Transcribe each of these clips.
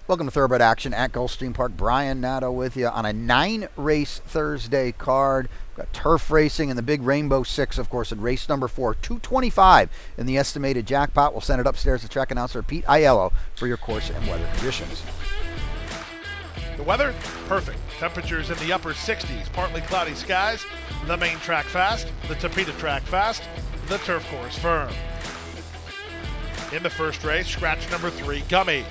Welcome to Thoroughbred Action at Gulfstream Park. Brian Nadeau with you on a 9-race Thursday card. We've got turf racing and the big Rainbow Six, of course, in race number 4. $225 in the estimated jackpot. We'll send it upstairs to track announcer Pete Aiello for your course and weather conditions. The weather, perfect. Temperatures in the upper 60s, partly cloudy skies. The main track fast, the Tapeta track fast, the turf course firm. In the first race, scratch number 3, Gummy.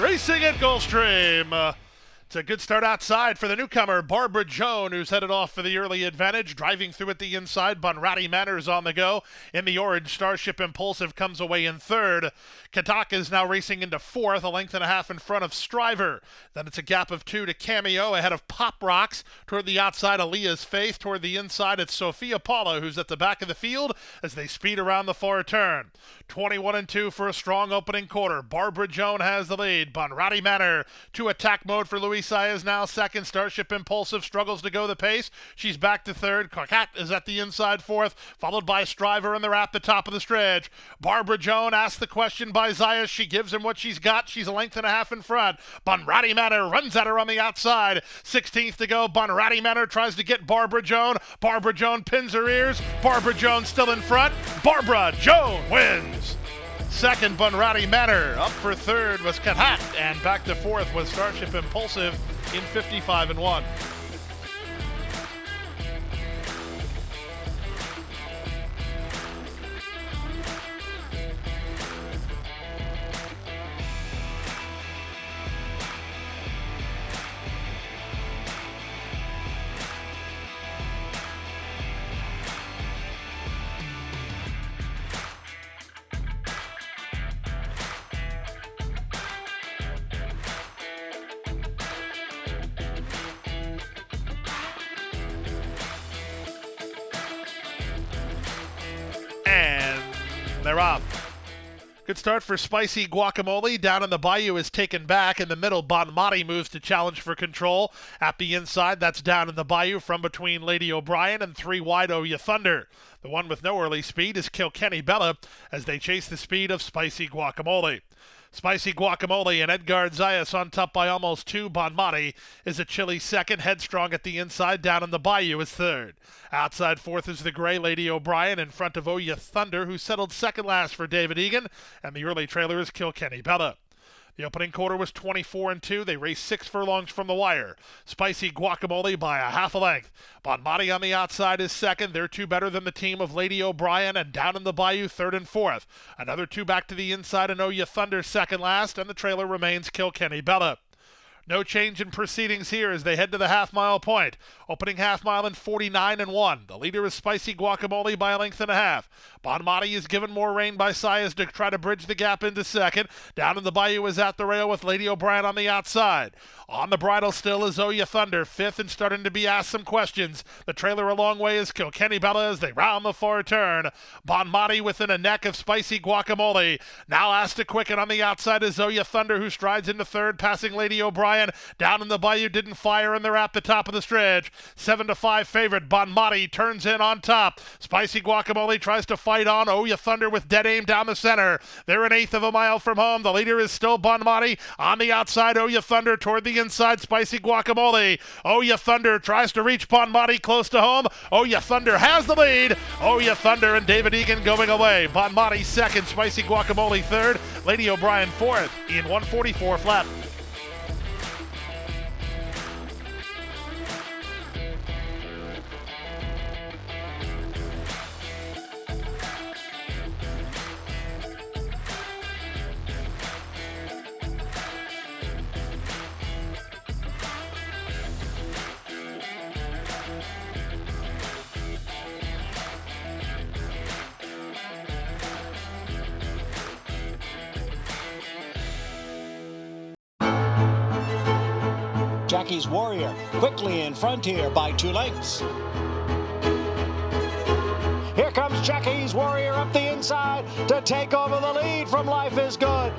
Racing at Gulfstream. It's a good start outside for the newcomer, Barbara Joan, who's headed off for the early advantage. Driving through at the inside, Bunratty Manor's on the go. In the orange, Starship Impulsive comes away in third. Kataka is now racing into fourth, a length and a half in front of Striver. Then it's a gap of 2 to Cameo, ahead of Pop Rocks. Toward the outside, Aaliyah's Faith. Toward the inside, it's Sophia Paula, who's at the back of the field as they speed around the far turn. 21-2 for a strong opening quarter. Barbara Joan has the lead. Bunratty Manor to attack mode for Louis Saez now second. Starship Impulsive struggles to go the pace. She's back to third. Coquette is at the inside fourth, followed by Striver, and they're at the top of the stretch. Barbara Joan asks the question by Zayas. She gives him what she's got. She's a length and a half in front. Bunratty Manor runs at her on the outside. 16th to go. Bunratty Manor tries to get Barbara Joan. Barbara Joan pins her ears. Barbara Joan still in front. Barbara Joan wins. Second, Bunratty Manor. Up for third was Kahat, and back to fourth was Starship Impulsive in 55-1. And they're up. Good start for Spicy Guacamole. Down in the bayou is taken back. In the middle, Bonmati moves to challenge for control. At the inside, that's down in the bayou from between Lady O'Brien and 3 wide Oya Thunder. The one with no early speed is Kilkenny Bella as they chase the speed of Spicy Guacamole. Spicy Guacamole and Edgard Zayas on top by almost 2. Bonmati is a chilly second. Headstrong at the inside. Down in the bayou is third. Outside fourth is the gray Lady O'Brien in front of Oya Thunder, who settled second last for David Egan. And the early trailer is Kilkenny Bella. The opening quarter was 24-2. They raced 6 furlongs from the wire. Spicy Guacamole by a half a length. Bonmati on the outside is second. They're 2 better than the team of Lady O'Brien, and down in the bayou, third and fourth. Another 2 back to the inside, and Oya Thunder second last, and the trailer remains Kilkenny Bella. No change in proceedings here as they head to the half-mile point. Opening half-mile in 49-1. The leader is Spicy Guacamole by a length and a half. Bonmati is given more rein by Saez to try to bridge the gap into second. Down in the bayou is At the Rail with Lady O'Brien on the outside. On the bridle still is Oya Thunder, fifth and starting to be asked some questions. The trailer a long way is Kilkenny Bella as they round the far turn. Bonmati within a neck of Spicy Guacamole. Now asked to quicken on the outside is Oya Thunder, who strides into third, passing Lady O'Brien. Down in the bayou didn't fire, and they're at the top of the stretch. 7-5 favorite. Bonmati turns in on top. Spicy Guacamole tries to fight on. Oya Thunder with dead aim down the center. They're an eighth of a mile from home. The leader is still Bonmati. On the outside, Oya Thunder toward the inside. Spicy Guacamole. Oya Thunder tries to reach Bonmati close to home. Oya Thunder has the lead. Oya Thunder and David Egan going away. Bonmati second. Spicy Guacamole third. Lady O'Brien fourth in 144 flat. Jackie's Warrior quickly in front here by 2 lengths. Jackie's Warrior up the inside to take over the lead from Life is Good.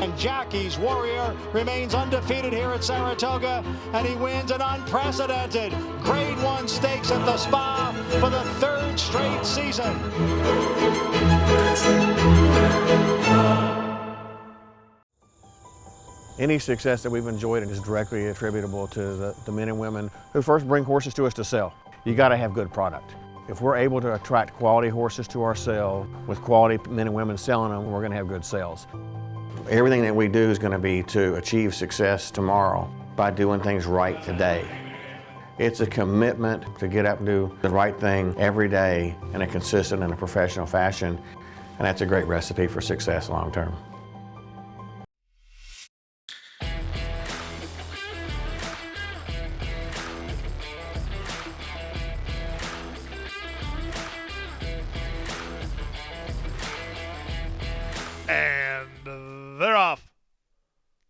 And Jackie's Warrior remains undefeated here at Saratoga, and he wins an unprecedented Grade 1 stakes at the Spa for the 3rd straight season. Any success that we've enjoyed is directly attributable to the men and women who first bring horses to us to sell. You got to have good product. If we're able to attract quality horses to our sale with quality men and women selling them, we're going to have good sales. Everything that we do is going to be to achieve success tomorrow by doing things right today. It's a commitment to get up and do the right thing every day in a consistent and a professional fashion, and that's a great recipe for success long term. And they're off.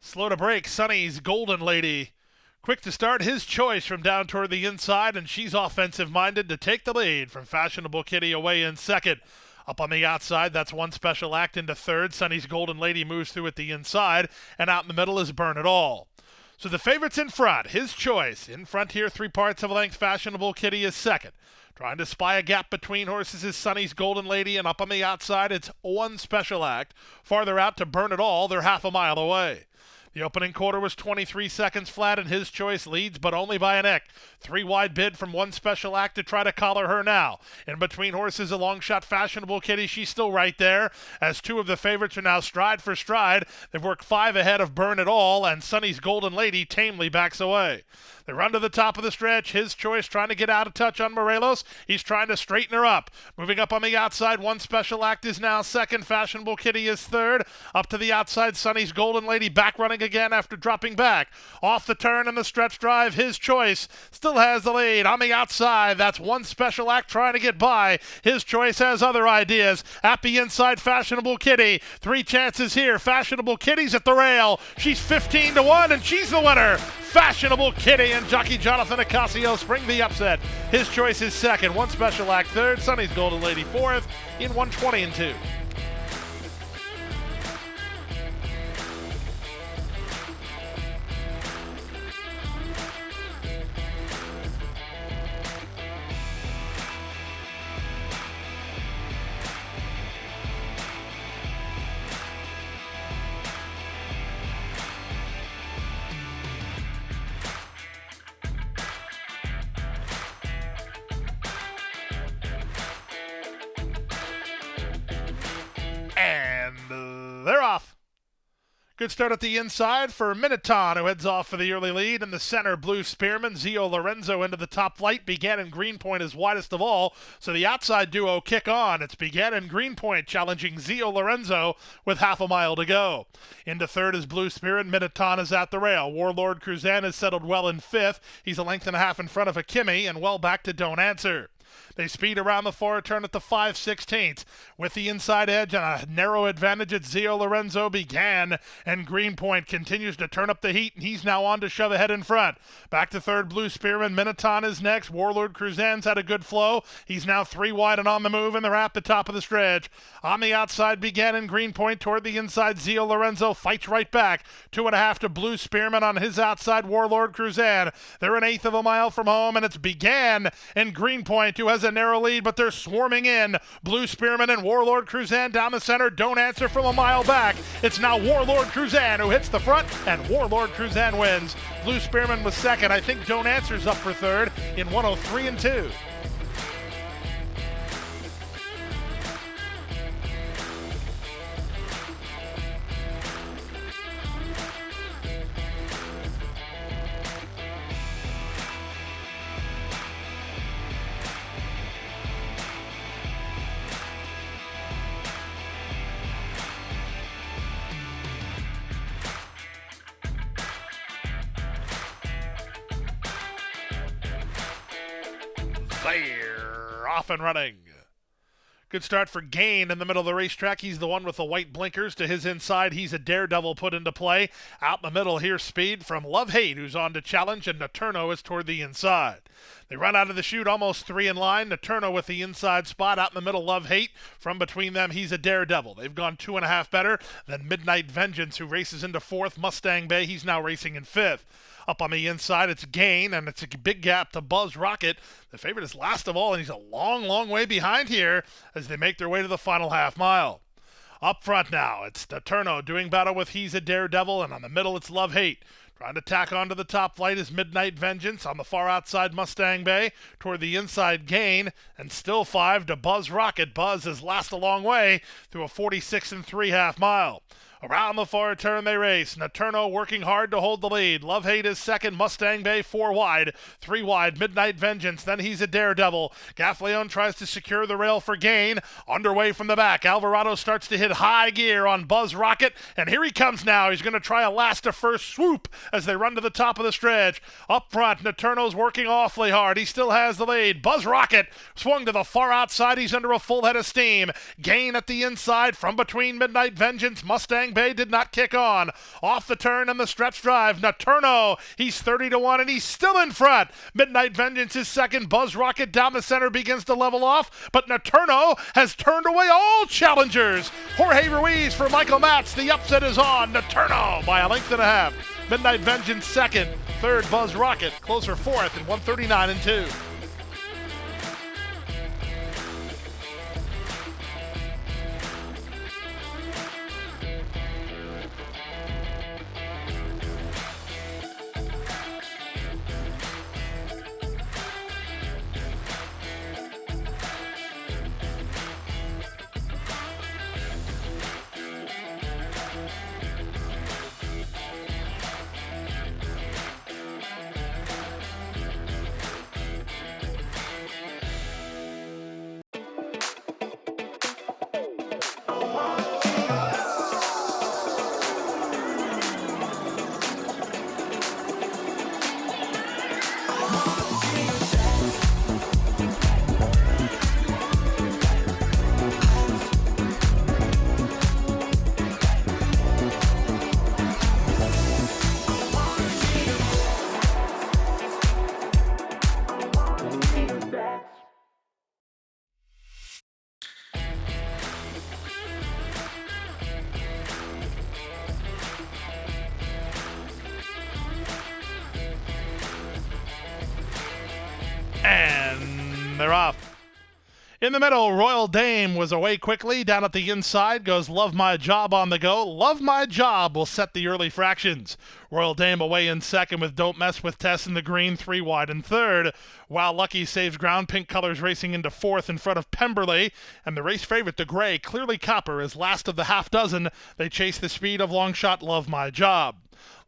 Slow to break, Sonny's Golden Lady. Quick to start, his choice from down toward the inside, and she's offensive-minded to take the lead from Fashionable Kitty away in second. Up on the outside, that's One Special Act into third. Sonny's Golden Lady moves through at the inside, and out in the middle is Burn It All. So the favorite's in front, his choice. In front here, 3 parts of a length, Fashionable Kitty is second. Trying to spy a gap between horses is Sonny's Golden Lady, and up on the outside, it's One Special Act. Farther out to Burn It All, they're half a mile away. The opening quarter was 23 seconds flat, and his choice leads, but only by a neck. 3 wide bid from One Special Act to try to collar her now. In between horses, a long shot Fashionable Kitty. She's still right there, as 2 of the favorites are now stride for stride. They've worked 5 ahead of Burn It All, and Sonny's Golden Lady tamely backs away. They run to the top of the stretch. His choice trying to get out of touch on Morelos. He's trying to straighten her up. Moving up on the outside, One Special Act is now second. Fashionable Kitty is third. Up to the outside, Sonny's Golden Lady back running again after dropping back. Off the turn and the stretch drive, his choice still has the lead. On the outside, that's One Special Act trying to get by. His choice has other ideas. At the inside, Fashionable Kitty. 3 chances here. Fashionable Kitty's at the rail. She's 15-1, and she's the winner. Fashionable Kitty and jockey Jonathan Ocasio spring the upset. His choice is second. One Special Act third. Sonny's Golden Lady fourth in 120-2. And they're off. Good start at the inside for Minotaur, who heads off for the early lead. In the center, Blue Spearman. Zio Lorenzo into the top flight. Buchanan Greenpoint is widest of all, so the outside duo kick on. It's Buchanan Greenpoint challenging Zio Lorenzo with half a mile to go. Into third is Blue Spearman. Minotaur is at the rail. Warlord Cruzan has settled well in fifth. He's a length and a half in front of Akimi, and well back to Don't Answer. They speed around the far turn at the 5/16 with the inside edge and a narrow advantage at Zio Lorenzo began, and Greenpoint continues to turn up the heat, and he's now on to shove ahead in front. Back to third, Blue Spearman. Minotaur is next. Warlord Cruzan's had a good flow. He's now 3 wide and on the move, and they're at the top of the stretch. On the outside, Buchanan Greenpoint toward the inside. Zio Lorenzo fights right back. 2.5 to Blue Spearman on his outside. Warlord Cruzan. They're 1/8 of a mile from home, and it's Buchanan and Greenpoint who has a narrow lead, but they're swarming in. Blue Spearman and Warlord Cruzan down the center. Don't Answer from a mile back. It's now Warlord Cruzan who hits the front, and Warlord Cruzan wins. Blue Spearman was second. I think Don't Answer's up for third in 103-2. They're off and running. Good start for Gain in the middle of the racetrack. He's the one with the white blinkers. To his inside, he's a Daredevil put into play. Out in the middle here, speed from Love Hate, who's on to challenge, and Naturno is toward the inside. They run out of the chute, almost 3 in line. Naturno with the inside spot. Out in the middle, Love Hate. From between them, he's a Daredevil. They've gone 2.5 better than Midnight Vengeance, who races into 4th. Mustang Bay, he's now racing in 5th. Up on the inside, it's Gain, and it's a big gap to Buzz Rocket. The favorite is last of all, and he's a long, long way behind here as they make their way to the final half mile. Up front now, it's Naturno doing battle with He's a Daredevil, and on the middle, it's Love Hate. Trying to tack onto the top flight is Midnight Vengeance. On the far outside, Mustang Bay. Toward the inside, Gain. And still 5 to Buzz Rocket. Buzz is last a long way through a 46 3/2 mile. Around the far turn they race. Naturno working hard to hold the lead. Love Hate is second. Mustang Bay 4 wide. 3 wide. Midnight Vengeance. Then He's a Daredevil. Gaffleone tries to secure the rail for Gain. Underway from the back. Alvarado starts to hit high gear on Buzz Rocket. And here he comes now. He's going to try a last to first swoop as they run to the top of the stretch. Up front, Naturno's working awfully hard. He still has the lead. Buzz Rocket swung to the far outside. He's under a full head of steam. Gain at the inside from between Midnight Vengeance. Mustang Bay did not kick on. Off the turn and the stretch drive. Naturno, he's 30 to 1 and he's still in front. Midnight Vengeance is second. Buzz Rocket down the center begins to level off, but Naturno has turned away all challengers. Jorge Ruiz for Michael Matz. The upset is on. Naturno by a length and a half. Midnight Vengeance second. Third, Buzz Rocket. Closer fourth at 139 and 2. And they're off. In the middle, Royal Dame was away quickly. Down at the inside goes Love My Job on the go. Love My Job will set the early fractions. Royal Dame away in second with Don't Mess With Tess in the green, 3 wide in third. While Lucky saves ground, Pink Colors racing into fourth in front of Pemberley. And the race favorite, the gray, Clearly Copper, is last of the half dozen. They chase the speed of long shot Love My Job.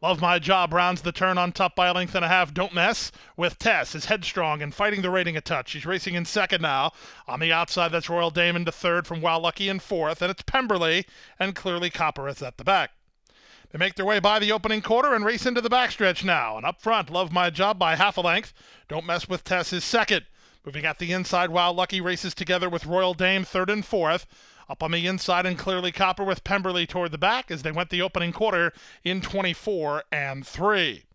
Love My Job rounds the turn on top by a length and a half. Don't Mess With Tess is headstrong and fighting the rating a touch. She's racing in second now. On the outside, that's Royal Dame into third from Wild Lucky in fourth. And it's Pemberley and Clearly Copper is at the back. They make their way by the opening quarter and race into the backstretch now. And up front, Love My Job by half a length. Don't Mess With Tess is second. Moving at the inside, Wild Lucky races together with Royal Dame third and fourth. Up on the inside and Clearly Copper with Pemberley toward the back as they went the opening quarter in 24 and 3.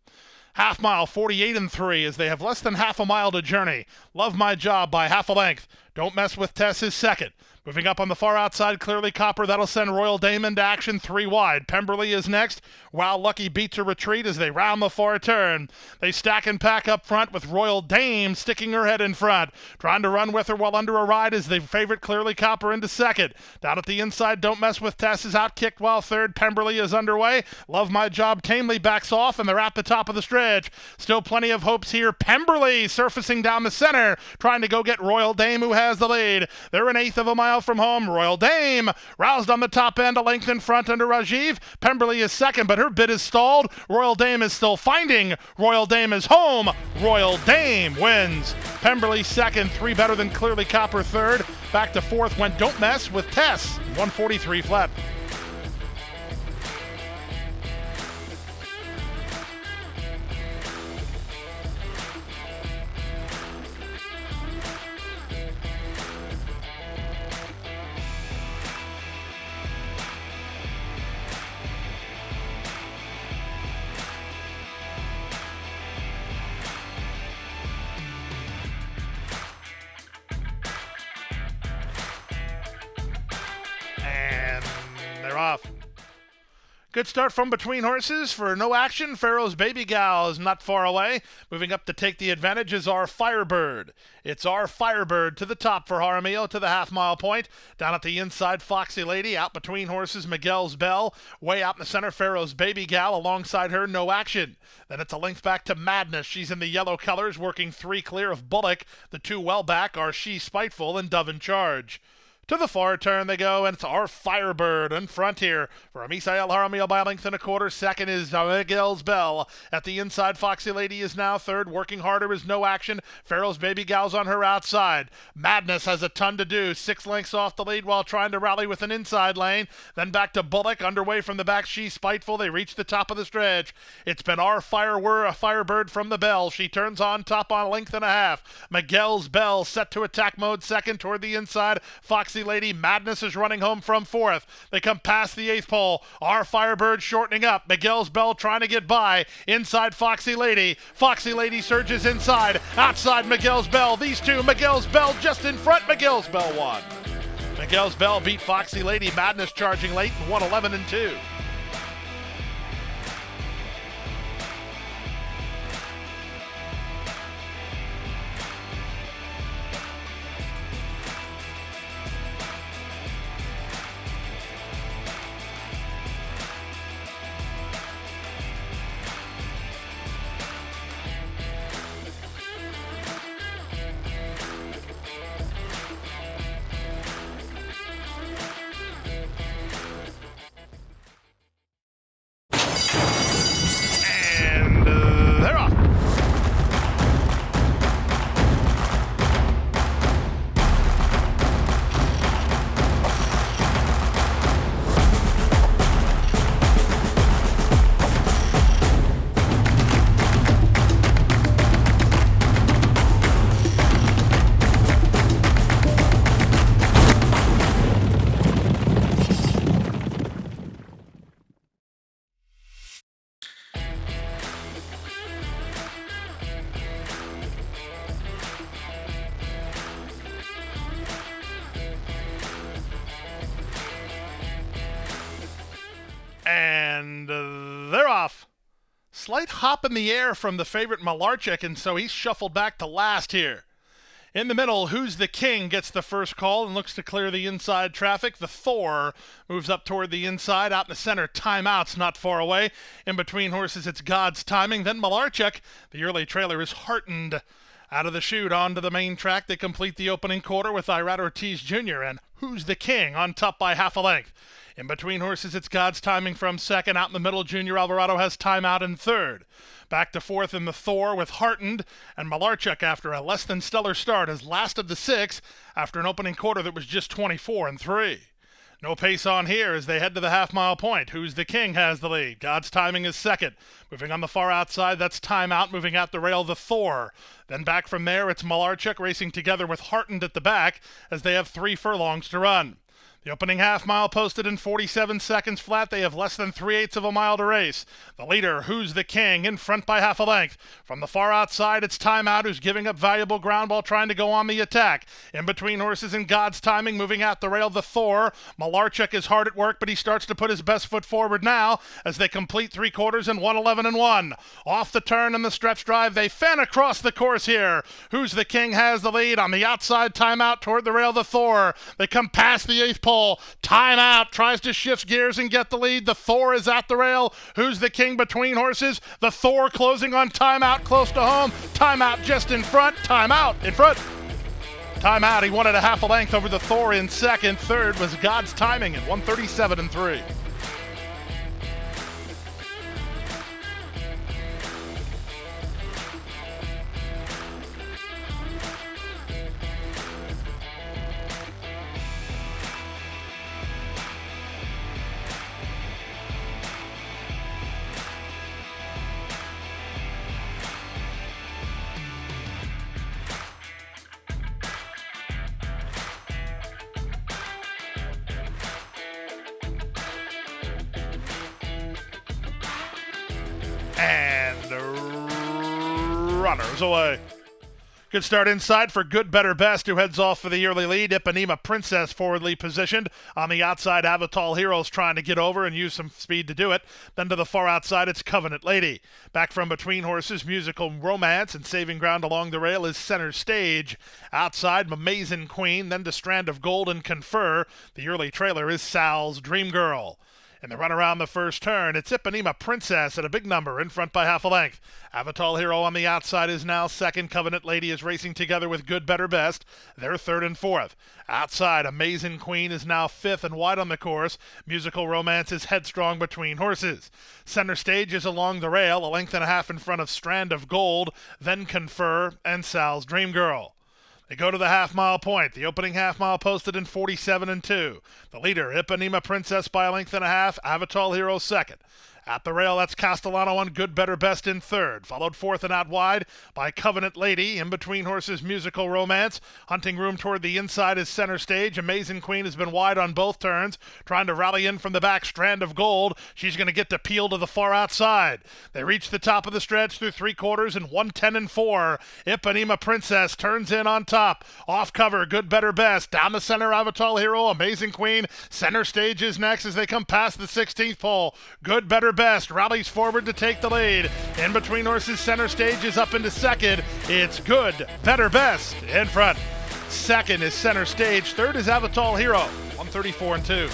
Half mile, 48 and 3 as they have less than half a mile to journey. Love My Job by half a length. Don't Mess With Tess is second. Moving up on the far outside, Clearly Copper. That'll send Royal Dame into action 3 wide. Pemberley is next. Wild Lucky beats a retreat as they round the far turn. They stack and pack up front with Royal Dame sticking her head in front. Trying to run with her while under a ride is the favorite Clearly Copper into second. Down at the inside, Don't Mess With Tess is outkicked while third. Pemberley is underway. Love My Job tamely backs off and they're at the top of the stretch. Still plenty of hopes here. Pemberley surfacing down the center, trying to go get Royal Dame, who has the lead. They're an eighth of a mile from home. Royal Dame roused on the top end, a length in front under Rajiv. Pemberley is second, but her bid is stalled. Royal Dame is still finding. Royal Dame is home. Royal Dame wins. Pemberley second, 3 better than Clearly Copper third. Back to fourth went Don't Mess With Tess, 143 flat. Good start from between horses for no action. Pharaoh's Baby Gal is not far away. Moving up to take the advantage is our Firebird. It's our Firebird to the top for Jaramillo to the half-mile point. Down at the inside, Foxy Lady. Out between horses, Miguel's Bell. Way out in the center, Pharaoh's Baby Gal. Alongside her, no action. Then it's a length back to Madness. She's in the yellow colors, working 3 clear of Bullock. The 2 well back are She Spiteful and Dove in Charge. To the far turn they go, and it's our Firebird in front here. For Misael Jaramillo by a length and a quarter. Second is Miguel's Bell. At the inside, Foxy Lady is now third. Working harder is no action. Pharaoh's Baby Gal's on her outside. Madness has a ton to do. 6 lengths off the lead while trying to rally with an inside lane. Then back to Bullock. Underway from the back, She Spiteful. They reach the top of the stretch. It's been our Firebird from the Bell. She turns on top on a length and a half. Miguel's Bell set to attack mode second toward the inside. Foxy Lady, Madness is running home from fourth. They come past the 8th pole. Our Firebird shortening up. Miguel's Bell trying to get by. Inside Foxy Lady. Foxy Lady surges inside. Outside Miguel's Bell. These two, Miguel's Bell just in front. Miguel's Bell won. Miguel's Bell beat Foxy Lady. Madness charging late and won 11-2. They're off. And they're off. Slight hop in the air from the favorite Malarchik, and so he's shuffled back to last here. In the middle, Who's the King gets the first call and looks to clear the inside traffic. The Thor moves up toward the inside. Out in the center, Timeout's not far away. In between horses, it's God's Timing. Then Malarchik, the early trailer, is heartened. Out of the chute onto the main track, they complete the opening quarter with Irad Ortiz Jr. and Who's the King on top by half a length. In between horses, it's God's Timing from second. Out in the middle, Junior Alvarado has Timeout in third. Back to fourth in the Thor with Heartened, and Malarchuk, after a less than stellar start, is last of the 6 after an opening quarter that was just 24-3. No pace on here as they head to the half-mile point. Who's the King has the lead. God's Timing is second. Moving on the far outside, that's Timeout. Moving out the rail, the Thor. Then back from there, it's Malarchuk racing together with Heartened at the back as they have 3 furlongs to run. The opening half-mile posted in 47 seconds flat. They have less than 3/8 of a mile to race. The leader, Who's the King, in front by half a length. From the far outside, it's Timeout, who's giving up valuable ground while trying to go on the attack. In between horses and God's Timing, moving out the rail, the Thor. Malarchuk is hard at work, but he starts to put his best foot forward now as they complete 3 quarters and 1:11-1. Off the turn and the stretch drive, they fan across the course here. Who's the King has the lead. On the outside, Timeout toward the rail, the Thor. They come past the 8th pole. Timeout tries to shift gears and get the lead. The Thor is at the rail. Who's the King between horses? The Thor closing on Timeout close to home. Timeout just in front. Timeout in front. Timeout. He won it a half a length over the Thor in second. Third was God's Timing at 1:37-3. And runners away. Good start inside for Good, Better, Best, who heads off for the early lead. Ipanema Princess forwardly positioned. On the outside, Avatal Heroes trying to get over and use some speed to do it. Then to the far outside, it's Covenant Lady. Back from between horses, Musical Romance, and saving ground along the rail is Center Stage. Outside, Amazing Queen, then to Strand of Gold and Confer. The early trailer is Sal's Dream Girl. In the run around the first turn, it's Ipanema Princess at a big number in front by half a length. Avatal Hero on the outside is now second. Covenant Lady is racing together with Good, Better, Best. They're third and fourth. Outside, Amazing Queen is now fifth and wide on the course. Musical Romance is headstrong between horses. Center Stage is along the rail, a length and a half in front of Strand of Gold, then Confer and Sal's Dream Girl. They go to the half-mile point. The opening half-mile posted in 47 and 2. The leader, Ipanema Princess by a length and a half. Avatal Hero second. At the rail, that's Castellano on Good, Better, Best in third. Followed fourth and out wide by Covenant Lady. In between horses, Musical Romance. Hunting room toward the inside is Center Stage. Amazing Queen has been wide on both turns. Trying to rally in from the back, Strand of Gold. She's going to get to peel to the far outside. They reach the top of the stretch through 3/4 in 1:10 and 4. Ipanema Princess turns in on top. Off cover, Good, Better, Best. Down the center, Avatal Hero. Amazing Queen. Center Stage is next as they come past the 16th pole. Good, Better, Best rallies forward to take the lead. In between horses, Center Stage is up into second. It's Good, Better, Best in front. Second is Center Stage. Third is Avatal Hero. 134 and 2.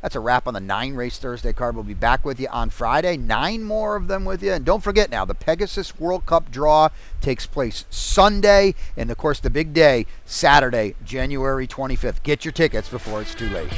That's a wrap on the 9-race Thursday card. We'll be back with you on Friday. 9 more of them with you. And don't forget now, the Pegasus World Cup draw takes place Sunday. And, of course, the big day, Saturday, January 25th. Get your tickets before it's too late.